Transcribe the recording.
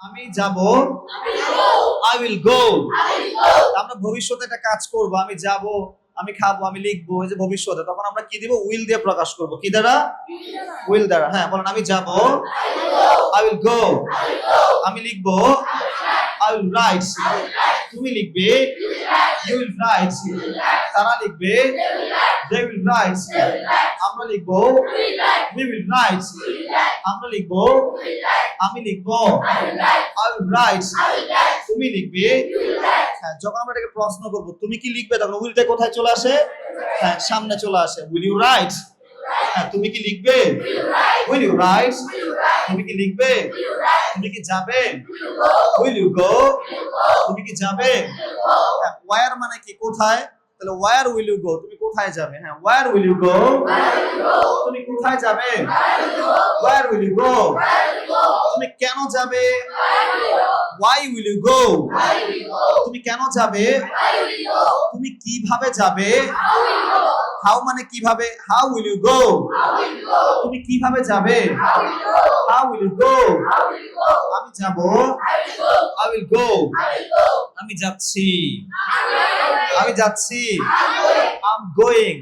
আমি যাব, I will go. আমরা ভবিষ্যতে একটা কাজ করব, আমি যাব, আমি খাবো, আমি লিখবো, এই যে ভবিষ্যতে, তখন আমরা কি দিব? উইল দিয়ে প্রকাশ করব। কি দ্বারা? উইল দ্বারা। হ্যাঁ, বলেন আমি যাব, আই উইল গো। আমি লিখবো, আই উইল রাইট। তুমি লিখবে, ইউ উইল রাইট। তারা লিখবে, দে উইল রাইট। আমরা লিখবো, উই উইল রাইট। আমরা লিখবো, আমি লিখবো, আই উইল রাইট। তুমি লিখবে। হ্যাঁ, যখন আমরা এটাকে প্রশ্ন করব তুমি কি লিখবে, তখন উইলটা কোথায় চলে আসে? হ্যাঁ, সামনে চলে আসে। Will you write? হ্যাঁ, তুমি কি লিখবে? Will you write? তুমি কি লিখবে? তুমি কি যাবে? Will you go? তুমি কি যাবে? হ্যাঁ, ওয়্যার মানে কি? কোথায়? তাহলে ওয়্যার উইল ইউ গো? তুমি কোথায় যাবে? হ্যাঁ, ওয়্যার উইল ইউ গো? তুমি কোথায় যাবে? Where will you go? তুমি কেন যাবে? Why will you go? তুমি কেন যাবে? তুমি কিভাবে যাবে? How মানে কিভাবে? How will you go? তুমি কিভাবে যাবে? How will you go? আমি যাব, I will go. আমি যাচ্ছি, আমি যাচ্ছি, I'm going.